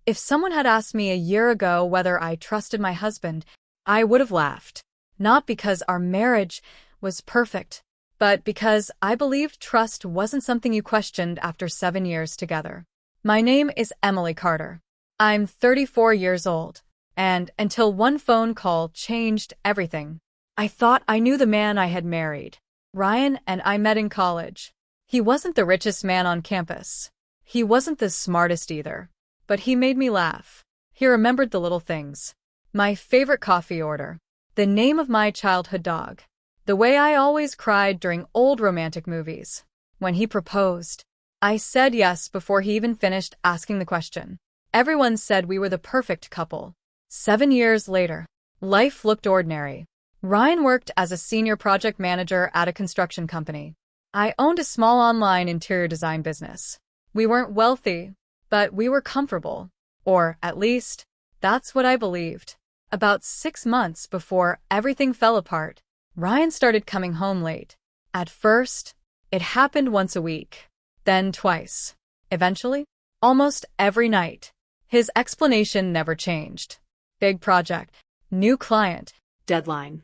If someone had asked me a year ago whether I trusted my husband, I would have laughed. Not because our marriage was perfect, but because I believed trust wasn't something you questioned after 7 years together. My name is Emily Carter. I'm 34 years old, and until one phone call changed everything. I thought I knew the man I had married. Ryan and I met in college. He wasn't the richest man on campus. He wasn't the smartest either. But he made me laugh. He remembered the little things. My favorite coffee order. The name of my childhood dog. The way I always cried during old romantic movies. When he proposed, I said yes before he even finished asking the question. Everyone said we were the perfect couple. 7 years later, life looked ordinary. Ryan worked as a senior project manager at a construction company. I owned a small online interior design business. We weren't wealthy, but we were comfortable. Or, at least, that's what I believed. About 6 months before everything fell apart, Ryan started coming home late. At first, it happened once a week, then twice. Eventually, almost every night. His explanation never changed. Big project, new client, deadline.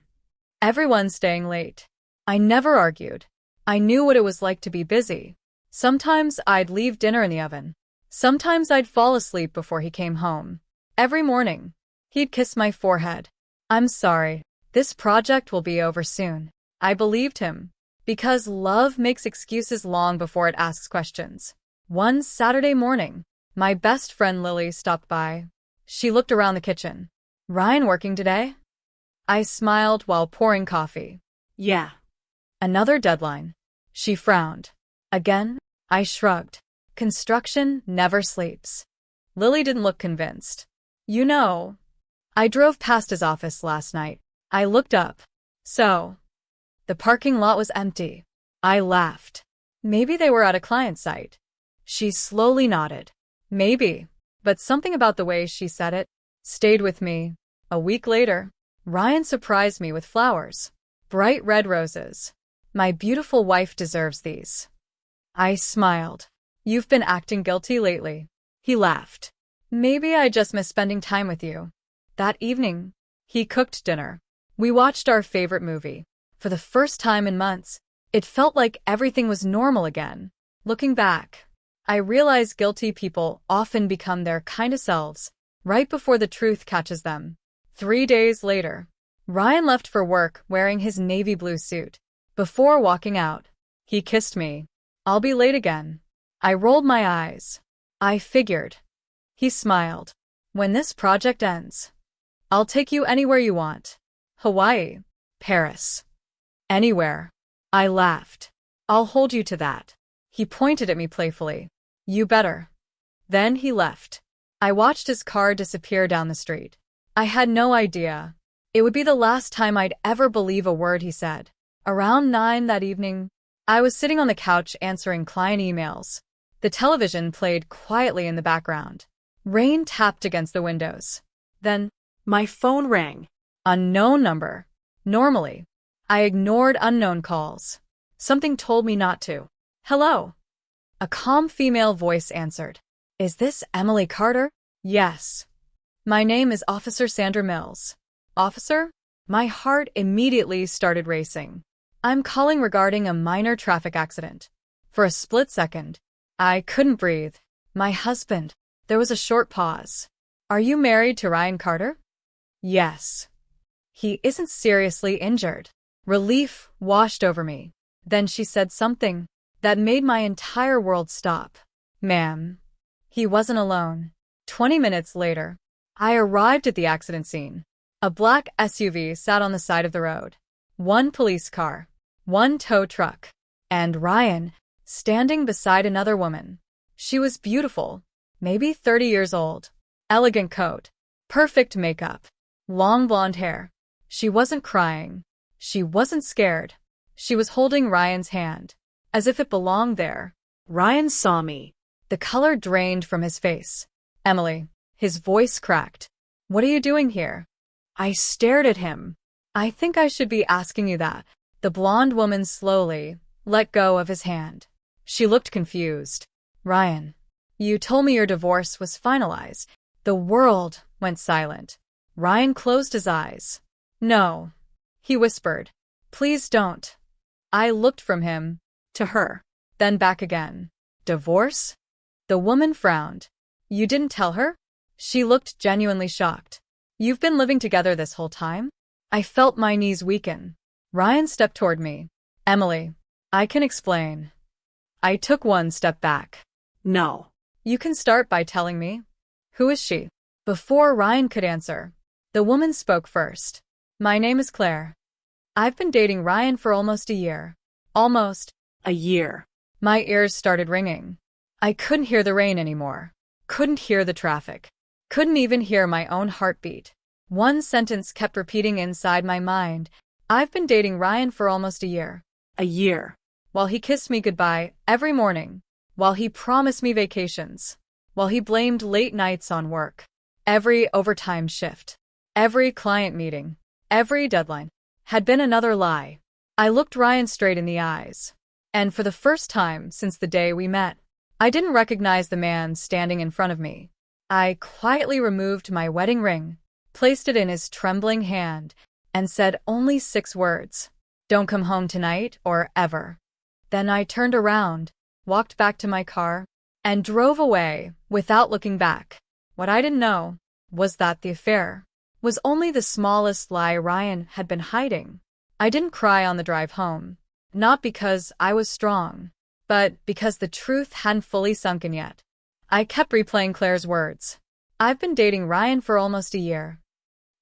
Everyone staying late. I never argued. I knew what it was like to be busy. Sometimes I'd leave dinner in the oven. Sometimes I'd fall asleep before he came home. Every morning, he'd kiss my forehead. I'm sorry, this project will be over soon. I believed him. Because love makes excuses long before it asks questions. One Saturday morning, my best friend Lily stopped by. She looked around the kitchen. Ryan working today? I smiled while pouring coffee. Yeah. Another deadline. She frowned. Again, I shrugged. Construction never sleeps. Lily didn't look convinced. You know, I drove past his office last night. I looked up. So, the parking lot was empty. I laughed. Maybe they were at a client site. She slowly nodded. Maybe, but something about the way she said it stayed with me. A week later, Ryan surprised me with flowers. Bright red roses. My beautiful wife deserves these. I smiled. You've been acting guilty lately. He laughed. Maybe I just miss spending time with you. That evening, he cooked dinner. We watched our favorite movie. For the first time in months, it felt like everything was normal again. Looking back, I realize guilty people often become their kindest selves right before the truth catches them. 3 days later, Ryan left for work wearing his navy blue suit. Before walking out, he kissed me. I'll be late again. I rolled my eyes. I figured. He smiled. When this project ends, I'll take you anywhere you want. Hawaii, Paris. Anywhere. I laughed. I'll hold you to that. He pointed at me playfully. You better. Then he left. I watched his car disappear down the street. I had no idea. It would be the last time I'd ever believe a word he said. Around 9 that evening, I was sitting on the couch answering client emails. The television played quietly in the background. Rain tapped against the windows. Then, my phone rang. Unknown number. Normally, I ignored unknown calls. Something told me not to. Hello. A calm female voice answered. Is this Emily Carter? Yes. My name is Officer Sandra Mills. Officer? My heart immediately started racing. I'm calling regarding a minor traffic accident. For a split second, I couldn't breathe. My husband. There was a short pause. Are you married to Ryan Carter? Yes. He isn't seriously injured. Relief washed over me. Then she said something that made my entire world stop. Ma'am. He wasn't alone. 20 minutes later, I arrived at the accident scene. A black SUV sat on the side of the road. 1 police car, 1 tow truck, and Ryan, standing beside another woman. She was beautiful, maybe 30 years old. Elegant coat, perfect makeup, long blonde hair. She wasn't crying. She wasn't scared. She was holding Ryan's hand, as if it belonged there. Ryan saw me. The color drained from his face. Emily. His voice cracked. What are you doing here? I stared at him. I think I should be asking you that. The blonde woman slowly let go of his hand. She looked confused. Ryan, you told me your divorce was finalized. The world went silent. Ryan closed his eyes. No, he whispered. Please don't. I looked from him to her, then back again. Divorce? The woman frowned. You didn't tell her? She looked genuinely shocked. You've been living together this whole time? I felt my knees weaken. Ryan stepped toward me. Emily, I can explain. I took one step back. No. You can start by telling me. Who is she? Before Ryan could answer, the woman spoke first. My name is Claire. I've been dating Ryan for almost a year. Almost a year. My ears started ringing. I couldn't hear the rain anymore. Couldn't hear the traffic. Couldn't even hear my own heartbeat. One sentence kept repeating inside my mind. I've been dating Ryan for almost a year. A year. While he kissed me goodbye every morning. While he promised me vacations. While he blamed late nights on work. Every overtime shift. Every client meeting. Every deadline. Had been another lie. I looked Ryan straight in the eyes. And for the first time since the day we met, I didn't recognize the man standing in front of me. I quietly removed my wedding ring, placed it in his trembling hand, and said only 6 words. Don't come home tonight or ever. Then I turned around, walked back to my car, and drove away without looking back. What I didn't know was that the affair was only the smallest lie Ryan had been hiding. I didn't cry on the drive home, not because I was strong, but because the truth hadn't fully sunk in yet. I kept replaying Claire's words. I've been dating Ryan for almost a year.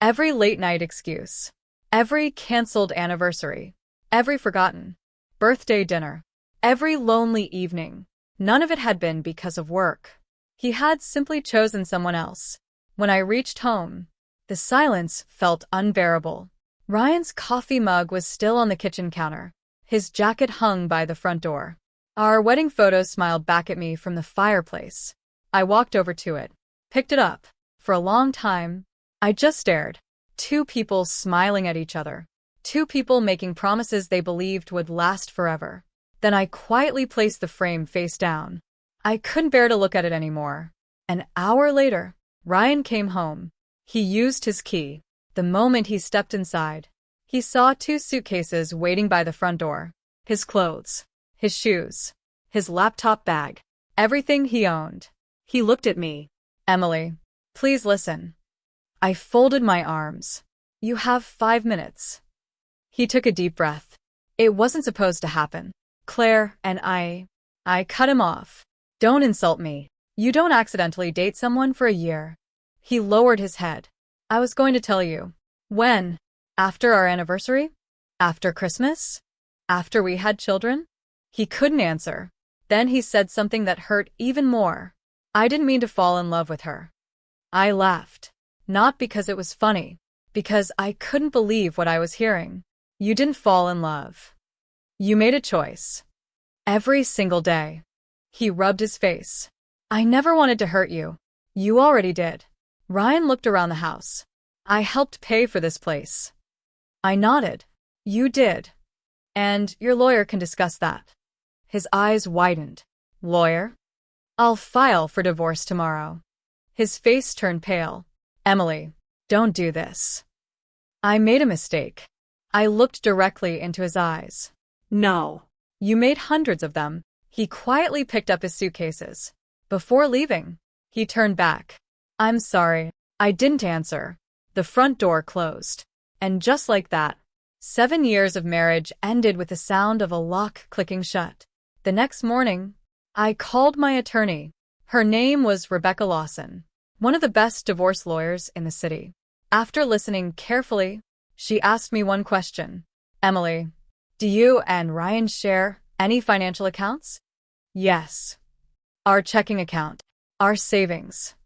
Every late-night excuse, every canceled anniversary, every forgotten birthday dinner, every lonely evening, none of it had been because of work. He had simply chosen someone else. When I reached home, the silence felt unbearable. Ryan's coffee mug was still on the kitchen counter. His jacket hung by the front door. Our wedding photo smiled back at me from the fireplace. I walked over to it, picked it up. For a long time, I just stared. 2 people smiling at each other. 2 people making promises they believed would last forever. Then I quietly placed the frame face down. I couldn't bear to look at it anymore. An hour later, Ryan came home. He used his key. The moment he stepped inside, he saw 2 suitcases waiting by the front door. His clothes, his shoes, his laptop bag, everything he owned. He looked at me. Emily, please listen. I folded my arms. You have 5 minutes. He took a deep breath. It wasn't supposed to happen. Claire and I cut him off. Don't insult me. You don't accidentally date someone for a year. He lowered his head. I was going to tell you. When? After our anniversary? After Christmas? After we had children? He couldn't answer. Then he said something that hurt even more. I didn't mean to fall in love with her. I laughed. Not because it was funny. Because I couldn't believe what I was hearing. You didn't fall in love. You made a choice. Every single day. He rubbed his face. I never wanted to hurt you. You already did. Ryan looked around the house. I helped pay for this place. I nodded. You did. And your lawyer can discuss that. His eyes widened. Lawyer? I'll file for divorce tomorrow. His face turned pale. Emily, don't do this. I made a mistake. I looked directly into his eyes. No. You made hundreds of them. He quietly picked up his suitcases. Before leaving, he turned back. I'm sorry. I didn't answer. The front door closed. And just like that, 7 years of marriage ended with the sound of a lock clicking shut. The next morning, I called my attorney. Her name was Rebecca Lawson, one of the best divorce lawyers in the city. After listening carefully, she asked me one question. Emily, do you and Ryan share any financial accounts? Yes. Our checking account, our savings,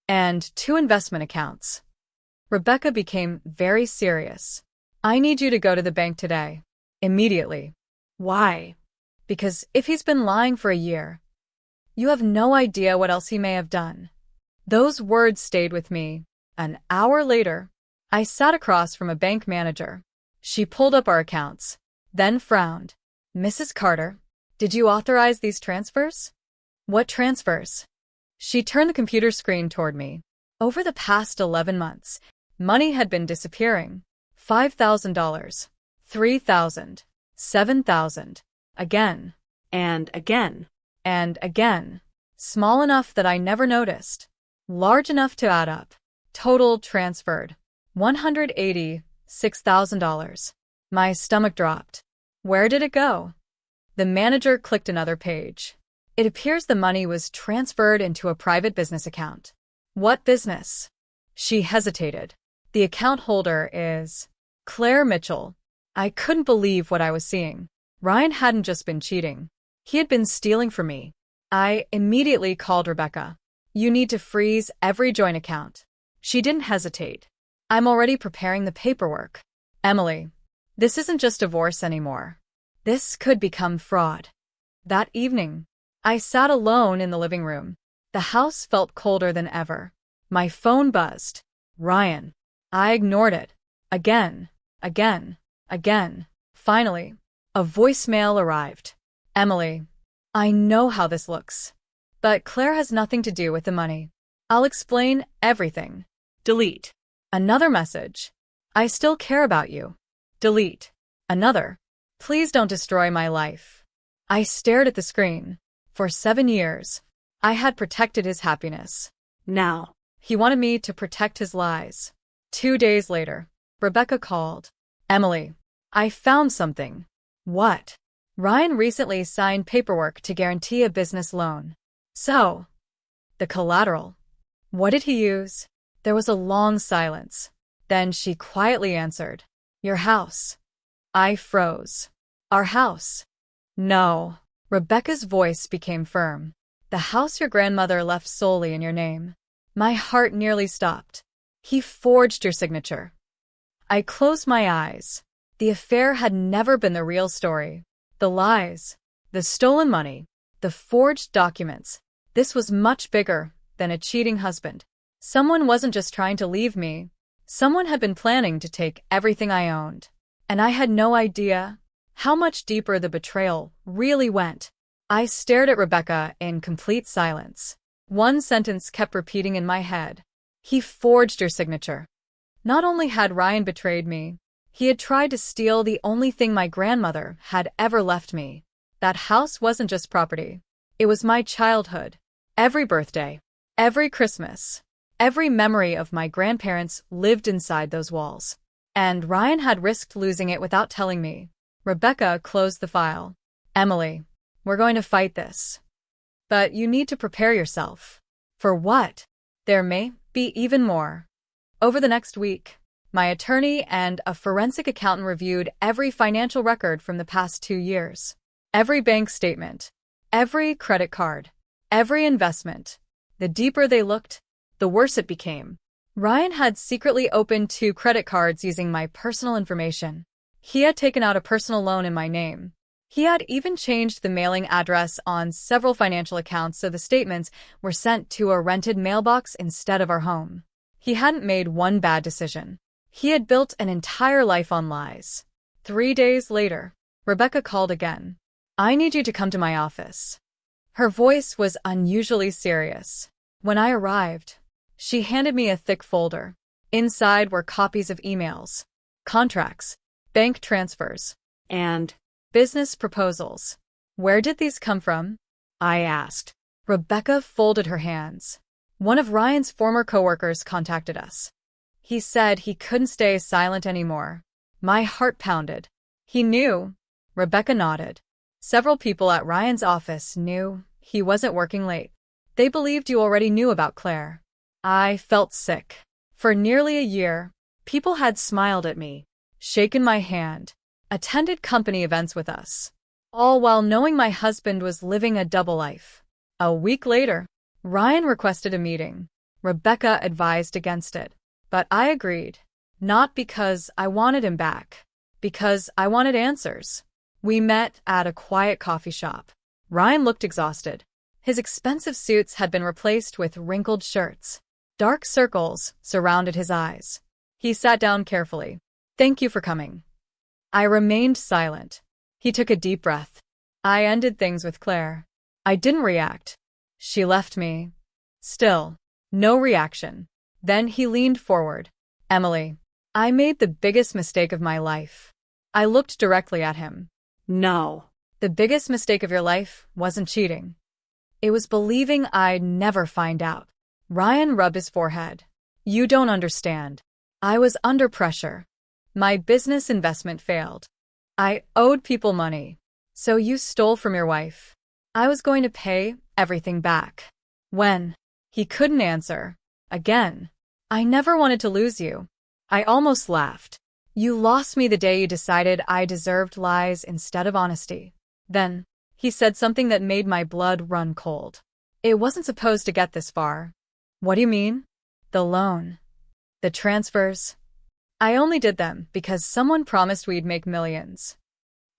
and 2 investment accounts. Rebecca became very serious. I need you to go to the bank today. Immediately. Why? Because if he's been lying for a year, you have no idea what else he may have done. Those words stayed with me. An hour later, I sat across from a bank manager. She pulled up our accounts, then frowned. Mrs. Carter, did you authorize these transfers? What transfers? She turned the computer screen toward me. Over the past 11 months, money had been disappearing. $5,000, $3,000, $7,000, again, And again. and again. Small enough that I never noticed. Large enough to add up. Total transferred. $186,000. My stomach dropped. Where did it go? The manager clicked another page. It appears the money was transferred into a private business account. What business? She hesitated. The account holder is Claire Mitchell. I couldn't believe what I was seeing. Ryan hadn't just been cheating. He had been stealing from me. I immediately called Rebecca. You need to freeze every joint account. She didn't hesitate. I'm already preparing the paperwork. Emily, this isn't just divorce anymore. This could become fraud. That evening, I sat alone in the living room. The house felt colder than ever. My phone buzzed. Ryan. I ignored it. Again, again, again. Finally, a voicemail arrived. Emily, I know how this looks. But Claire has nothing to do with the money. I'll explain everything. Delete. Another message. I still care about you. Delete. Another. Please don't destroy my life. I stared at the screen. For 7 years, I had protected his happiness. Now. He wanted me to protect his lies. 2 days later, Rebecca called. Emily, I found something. What? Ryan recently signed paperwork to guarantee a business loan. So, the collateral. What did he use? There was a long silence. Then she quietly answered, Your house. I froze. Our house. No. Rebecca's voice became firm. The house your grandmother left solely in your name. My heart nearly stopped. He forged your signature. I closed my eyes. The affair had never been the real story. The lies, the stolen money, the forged documents. This was much bigger than a cheating husband. Someone wasn't just trying to leave me. Someone had been planning to take everything I owned. And I had no idea how much deeper the betrayal really went. I stared at Rebecca in complete silence. One sentence kept repeating in my head. He forged your signature. Not only had Ryan betrayed me, he had tried to steal the only thing my grandmother had ever left me. That house wasn't just property. It was my childhood. Every birthday, every Christmas, every memory of my grandparents lived inside those walls. And Ryan had risked losing it without telling me. Rebecca closed the file. Emily, we're going to fight this. But you need to prepare yourself. For what? There may be even more. Over the next week, my attorney and a forensic accountant reviewed every financial record from the past 2 years. Every bank statement, every credit card, every investment. The deeper they looked, the worse it became. Ryan had secretly opened 2 credit cards using my personal information. He had taken out a personal loan in my name. He had even changed the mailing address on several financial accounts so the statements were sent to a rented mailbox instead of our home. He hadn't made one bad decision. He had built an entire life on lies. 3 days later, Rebecca called again. I need you to come to my office. Her voice was unusually serious. When I arrived, she handed me a thick folder. Inside were copies of emails, contracts, bank transfers, And business proposals. Where did these come from? I asked. Rebecca folded her hands. One of Ryan's former coworkers contacted us. He said he couldn't stay silent anymore. My heart pounded. He knew. Rebecca nodded. Several people at Ryan's office knew he wasn't working late. They believed you already knew about Claire. I felt sick. For nearly a year, people had smiled at me, shaken my hand, attended company events with us, all while knowing my husband was living a double life. A week later, Ryan requested a meeting. Rebecca advised against it, but I agreed. Not because I wanted him back, because I wanted answers. We met at a quiet coffee shop. Ryan looked exhausted. His expensive suits had been replaced with wrinkled shirts. Dark circles surrounded his eyes. He sat down carefully. Thank you for coming. I remained silent. He took a deep breath. I ended things with Claire. I didn't react. She left me. Still, no reaction. Then he leaned forward. Emily, I made the biggest mistake of my life. I looked directly at him. No. The biggest mistake of your life wasn't cheating. It was believing I'd never find out. Ryan rubbed his forehead. You don't understand. I was under pressure. My business investment failed. I owed people money. So you stole from your wife. I was going to pay everything back. When? He couldn't answer. Again. I never wanted to lose you. I almost laughed. You lost me the day you decided I deserved lies instead of honesty. Then, he said something that made my blood run cold. It wasn't supposed to get this far. What do you mean? The loan. The transfers. I only did them because someone promised we'd make millions.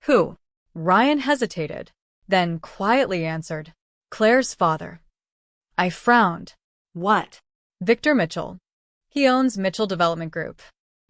Who? Ryan hesitated, then quietly answered. Claire's father. I frowned. What? Victor Mitchell. He owns Mitchell Development Group.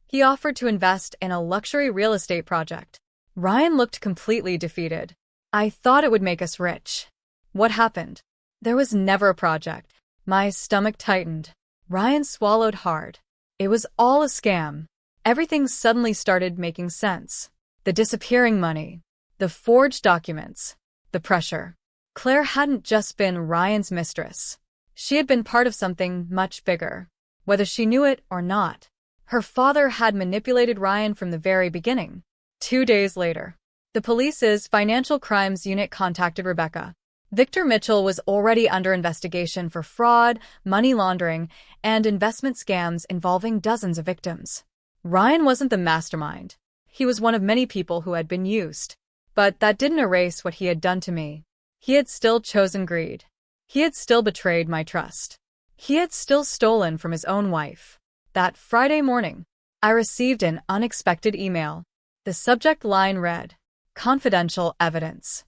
He offered to invest in a luxury real estate project. Ryan looked completely defeated. I thought it would make us rich. What happened? There was never a project. My stomach tightened. Ryan swallowed hard. It was all a scam. Everything suddenly started making sense. The disappearing money. The forged documents. The pressure. Claire hadn't just been Ryan's mistress. She had been part of something much bigger. Whether she knew it or not. Her father had manipulated Ryan from the very beginning. 2 days later, the police's financial crimes unit contacted Rebecca. Victor Mitchell was already under investigation for fraud, money laundering, and investment scams involving dozens of victims. Ryan wasn't the mastermind. He was one of many people who had been used. But that didn't erase what he had done to me. He had still chosen greed. He had still betrayed my trust. He had still stolen from his own wife. That Friday morning, I received an unexpected email. The subject line read, Confidential Evidence.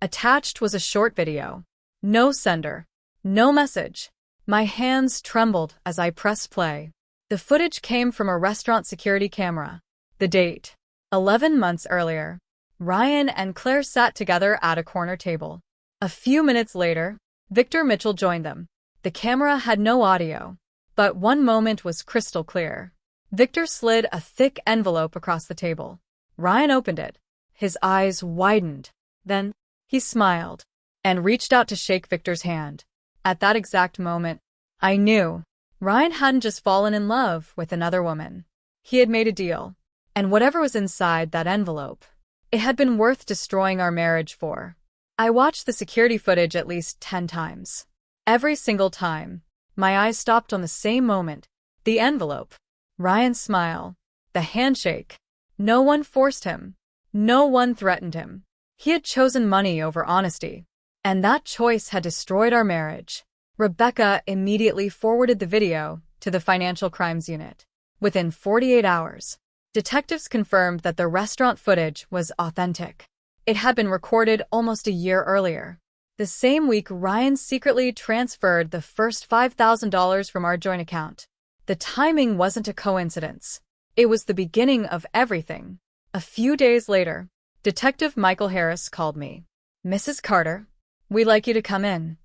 Attached was a short video. No sender. No message. My hands trembled as I pressed play. The footage came from a restaurant security camera. The date. 11 months earlier. Ryan and Claire sat together at a corner table. A few minutes later, Victor Mitchell joined them. The camera had no audio, but one moment was crystal clear. Victor slid a thick envelope across the table. Ryan opened it. His eyes widened. Then, he smiled and reached out to shake Victor's hand. At that exact moment, I knew Ryan hadn't just fallen in love with another woman. He had made a deal, and whatever was inside that envelope, it had been worth destroying our marriage for. I watched the security footage at least 10 times. Every single time, my eyes stopped on the same moment. The envelope. Ryan's smile. The handshake. No one forced him. No one threatened him. He had chosen money over honesty. And that choice had destroyed our marriage. Rebecca immediately forwarded the video to the financial crimes unit. Within 48 hours, detectives confirmed that the restaurant footage was authentic. It had been recorded almost a year earlier. The same week, Ryan secretly transferred the first $5,000 from our joint account. The timing wasn't a coincidence. It was the beginning of everything. A few days later, Detective Michael Harris called me. Mrs. Carter, we'd like you to come in.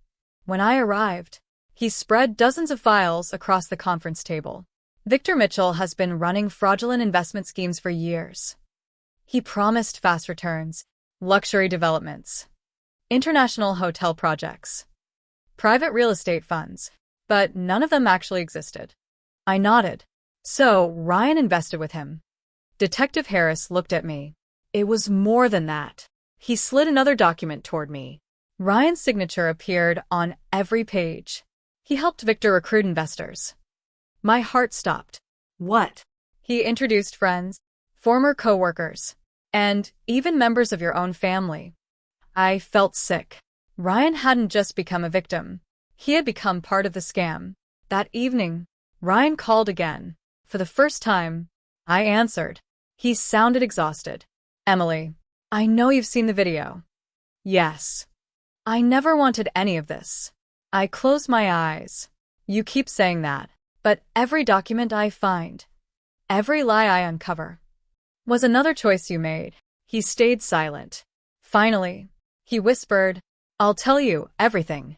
When I arrived, he spread dozens of files across the conference table. Victor Mitchell has been running fraudulent investment schemes for years. He promised fast returns, luxury developments, international hotel projects, private real estate funds, but none of them actually existed. I nodded. So Ryan invested with him. Detective Harris looked at me. It was more than that. He slid another document toward me. Ryan's signature appeared on every page. He helped Victor recruit investors. My heart stopped. What? He introduced friends, former co-workers, and even members of your own family. I felt sick. Ryan hadn't just become a victim. He had become part of the scam. That evening, Ryan called again. For the first time, I answered. He sounded exhausted. Emily, I know you've seen the video. Yes. I never wanted any of this. I closed my eyes. You keep saying that, but every document I find, every lie I uncover, was another choice you made. He stayed silent. Finally, he whispered, I'll tell you everything.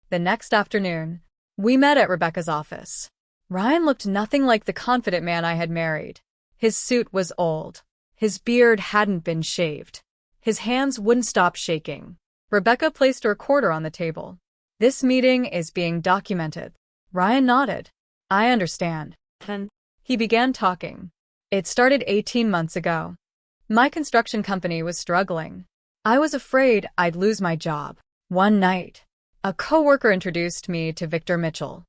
The next afternoon, we met at Rebecca's office. Ryan looked nothing like the confident man I had married. His suit was old. His beard hadn't been shaved. His hands wouldn't stop shaking. Rebecca placed a recorder on the table. "This meeting is being documented." Ryan nodded. "I understand." Then, He began talking. "It started 18 months ago. My construction company was struggling. I was afraid I'd lose my job. One night, a coworker introduced me to Victor Mitchell.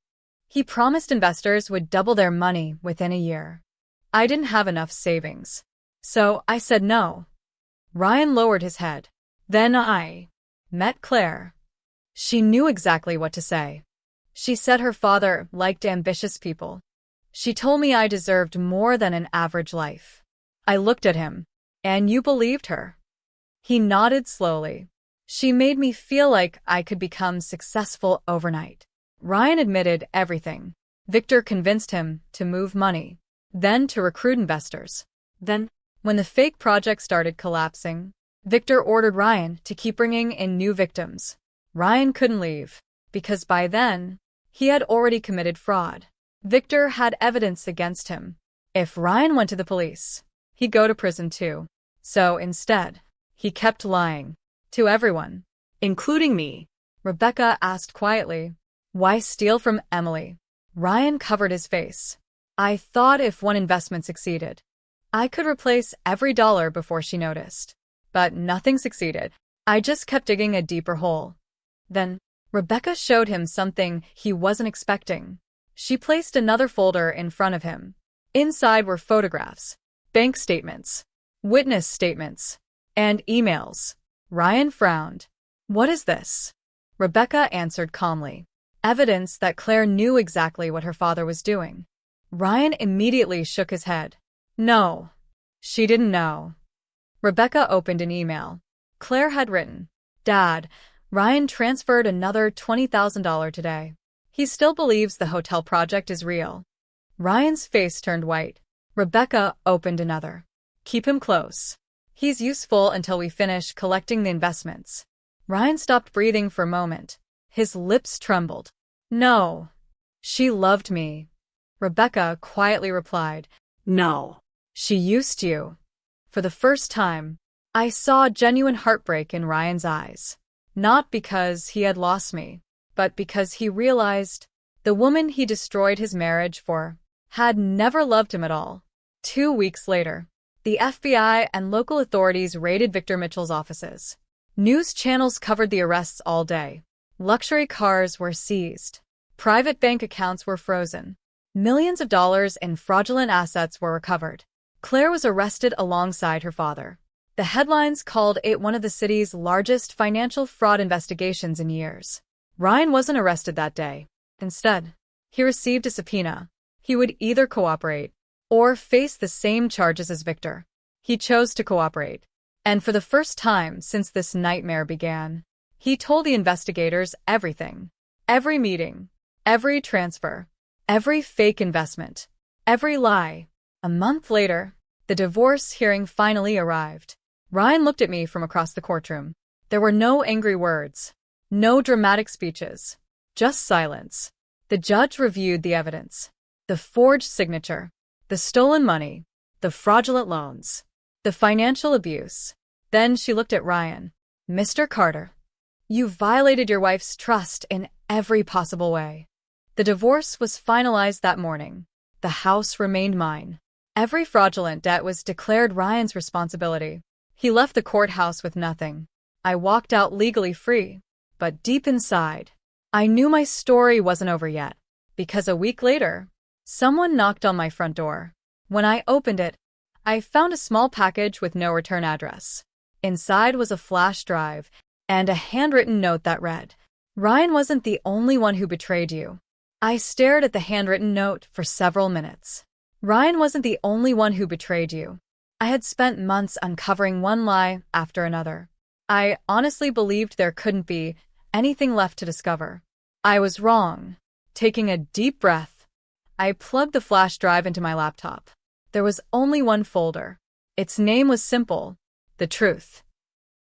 He promised investors would double their money within a year. I didn't have enough savings, so I said no." Ryan lowered his head. "Then I met Claire. She knew exactly what to say. She said her father liked ambitious people. She told me I deserved more than an average life." I looked at him. "And you believed her?" He nodded slowly. "She made me feel like I could become successful overnight." Ryan admitted everything. Victor convinced him to move money, then to recruit investors. then, When the fake project started collapsing, Victor ordered Ryan to keep bringing in new victims. Ryan couldn't leave, because by then, he had already committed fraud. Victor had evidence against him. If Ryan went to the police, he'd go to prison too. So instead, he kept lying. To everyone. including me. Rebecca asked quietly, "Why steal from Emily?" Ryan covered his face. "I thought if one investment succeeded, I could replace every dollar before she noticed. But nothing succeeded. I just kept digging a deeper hole." Then, Rebecca showed him something he wasn't expecting. She placed another folder in front of him. Inside were photographs, bank statements, witness statements, and emails. Ryan frowned. "What is this?" Rebecca answered calmly. "Evidence that Claire knew exactly what her father was doing." Ryan immediately shook his head. "No, she didn't know." Rebecca opened an email. Claire had written, "Dad, Ryan transferred another $20,000 today. He still believes the hotel project is real." Ryan's face turned white. Rebecca opened another. "Keep him close. He's useful until we finish collecting the investments." Ryan stopped breathing for a moment. His lips trembled. "No. She loved me." Rebecca quietly replied, No. "She used you." For the first time, I saw genuine heartbreak in Ryan's eyes. Not because he had lost me, but because he realized the woman he destroyed his marriage for had never loved him at all. 2 weeks later, the FBI and local authorities raided Victor Mitchell's offices. News channels covered the arrests all day. Luxury cars were seized. Private bank accounts were frozen. Millions of dollars in fraudulent assets were recovered. Claire was arrested alongside her father. The headlines called it one of the city's largest financial fraud investigations in years. Ryan wasn't arrested that day. Instead, he received a subpoena. He would either cooperate or face the same charges as Victor. He chose to cooperate. And for the first time since this nightmare began, he told the investigators everything. Every meeting, every transfer, every fake investment, every lie. A month later, the divorce hearing finally arrived. Ryan looked at me from across the courtroom. There were no angry words, no dramatic speeches, just silence. The judge reviewed the evidence. The forged signature, the stolen money, the fraudulent loans, the financial abuse. Then she looked at Ryan. "Mr. Carter, you violated your wife's trust in every possible way." The divorce was finalized that morning. The house remained mine. Every fraudulent debt was declared Ryan's responsibility. He left the courthouse with nothing. I walked out legally free, but deep inside, I knew my story wasn't over yet, because a week later, someone knocked on my front door. When I opened it, I found a small package with no return address. Inside was a flash drive and a handwritten note that read, "Ryan wasn't the only one who betrayed you." I stared at the handwritten note for several minutes. Ryan wasn't the only one who betrayed you. I had spent months uncovering one lie after another. I honestly believed there couldn't be anything left to discover. I was wrong. Taking a deep breath, I plugged the flash drive into my laptop. There was only one folder. Its name was simple: The Truth.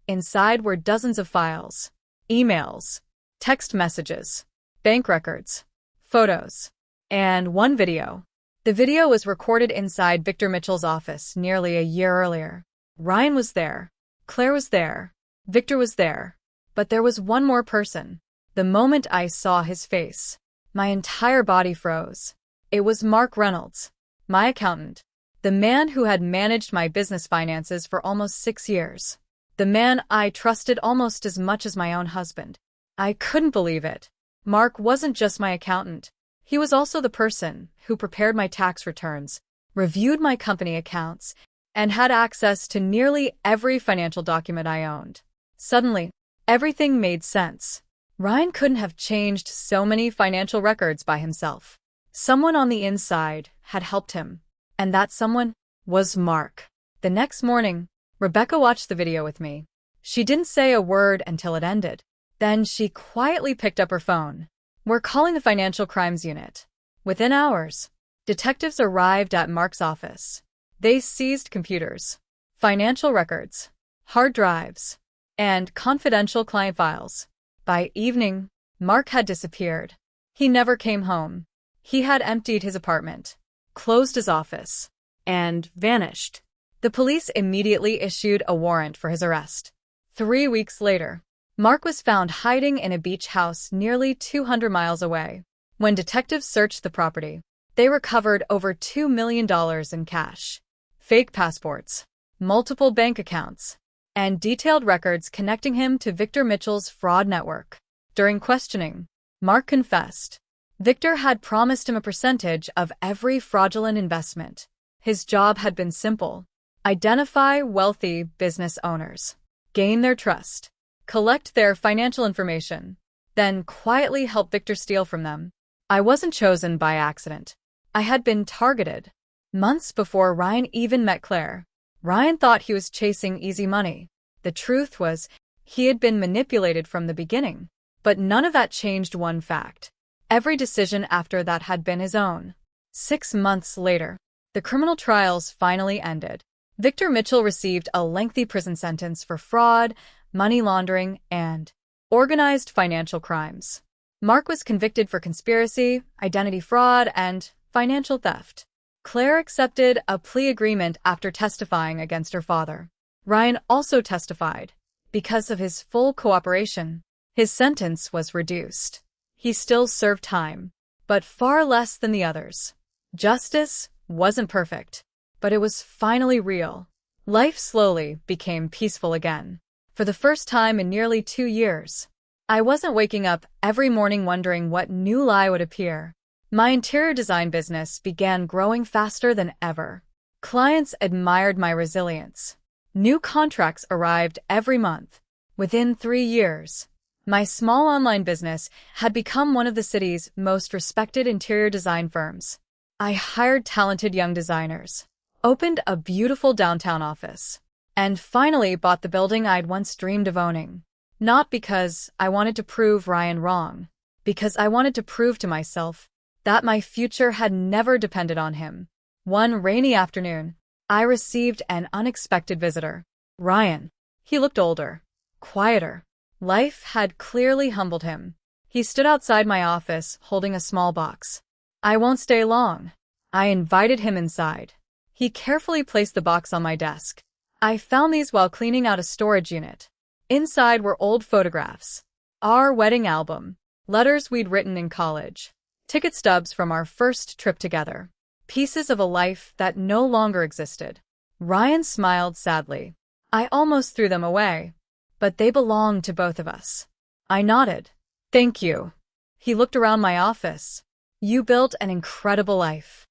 Inside were dozens of files, emails, text messages, bank records, photos. and one video. The video was recorded inside Victor Mitchell's office nearly a year earlier. Ryan was there. Claire was there. Victor was there. But there was one more person. The moment I saw his face, my entire body froze. It was Mark Reynolds, my accountant. The man who had managed my business finances for almost 6 years. The man I trusted almost as much as my own husband. I couldn't believe it. Mark wasn't just my accountant. He was also the person who prepared my tax returns, reviewed my company accounts, and had access to nearly every financial document I owned. Suddenly, everything made sense. Ryan couldn't have changed so many financial records by himself. Someone on the inside had helped him. And that someone was Mark. The next morning, Rebecca watched the video with me. She didn't say a word until it ended. Then she quietly picked up her phone. "We're calling the Financial Crimes Unit." Within hours, detectives arrived at Mark's office. They seized computers, financial records, hard drives, and confidential client files. By evening, Mark had disappeared. He never came home. He had emptied his apartment, closed his office, and vanished. The police immediately issued a warrant for his arrest. 3 weeks later, Mark was found hiding in a beach house nearly 200 miles away. When detectives searched the property, they recovered over $2 million in cash, fake passports, multiple bank accounts, and detailed records connecting him to Victor Mitchell's fraud network. During questioning, Mark confessed. Victor had promised him a percentage of every fraudulent investment. His job had been simple: identify wealthy business owners, gain their trust, collect their financial information, then quietly help Victor steal from them. I wasn't chosen by accident. I had been targeted. Months before Ryan even met Claire, Ryan thought he was chasing easy money. The truth was, he had been manipulated from the beginning. But none of that changed one fact. Every decision after that had been his own. 6 months later, the criminal trials finally ended. Victor Mitchell received a lengthy prison sentence for fraud, money laundering, and organized financial crimes. Mark was convicted for conspiracy, identity fraud, and financial theft. Claire accepted a plea agreement after testifying against her father. Ryan also testified. Because of his full cooperation, his sentence was reduced. He still served time, but far less than the others. Justice wasn't perfect, but it was finally real. Life slowly became peaceful again. For the first time in nearly 2 years, I wasn't waking up every morning wondering what new lie would appear. My interior design business began growing faster than ever. Clients admired my resilience. New contracts arrived every month. Within 3 years, my small online business had become one of the city's most respected interior design firms. I hired talented young designers, opened a beautiful downtown office, and finally bought the building I'd once dreamed of owning. Not because I wanted to prove Ryan wrong, because I wanted to prove to myself that my future had never depended on him. One rainy afternoon, I received an unexpected visitor. Ryan. He looked older, quieter. Life had clearly humbled him. He stood outside my office, holding a small box. "I won't stay long." I invited him inside. He carefully placed the box on my desk. "I found these while cleaning out a storage unit." Inside were old photographs, our wedding album, letters we'd written in college, ticket stubs from our first trip together, pieces of a life that no longer existed. Ryan smiled sadly. "I almost threw them away, but they belonged to both of us." I nodded. "Thank you." He looked around my office. "You built an incredible life."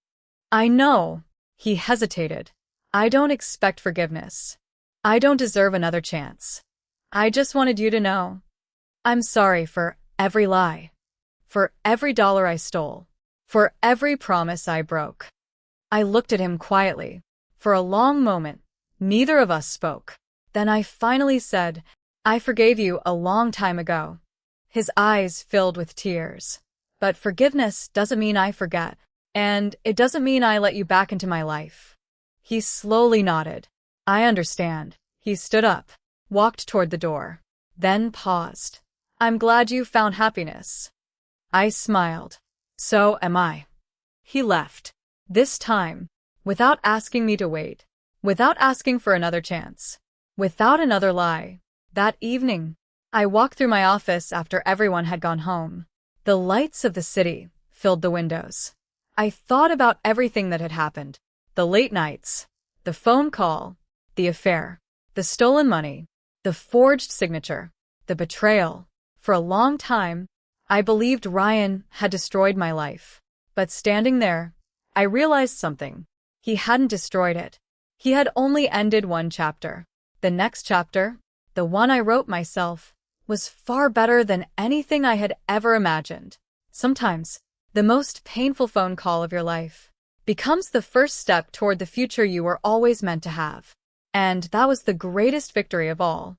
"I know." He hesitated. "I don't expect forgiveness. I don't deserve another chance. I just wanted you to know. I'm sorry for every lie, for every dollar I stole, for every promise I broke." I looked at him quietly. For a long moment, neither of us spoke. Then I finally said, "I forgave you a long time ago." His eyes filled with tears. "But forgiveness doesn't mean I forget, and it doesn't mean I let you back into my life." He slowly nodded. "I understand." He stood up, walked toward the door, then paused. "I'm glad you found happiness." I smiled. "So am I." He left. This time, without asking me to wait, without asking for another chance, without another lie. That evening, I walked through my office after everyone had gone home. The lights of the city filled the windows. I thought about everything that had happened. The late nights, the phone call, the affair, the stolen money, the forged signature, the betrayal. For a long time, I believed Ryan had destroyed my life. But standing there, I realized something. He hadn't destroyed it. He had only ended one chapter. The next chapter, the one I wrote myself, was far better than anything I had ever imagined. Sometimes, the most painful phone call of your life becomes the first step toward the future you were always meant to have. And that was the greatest victory of all.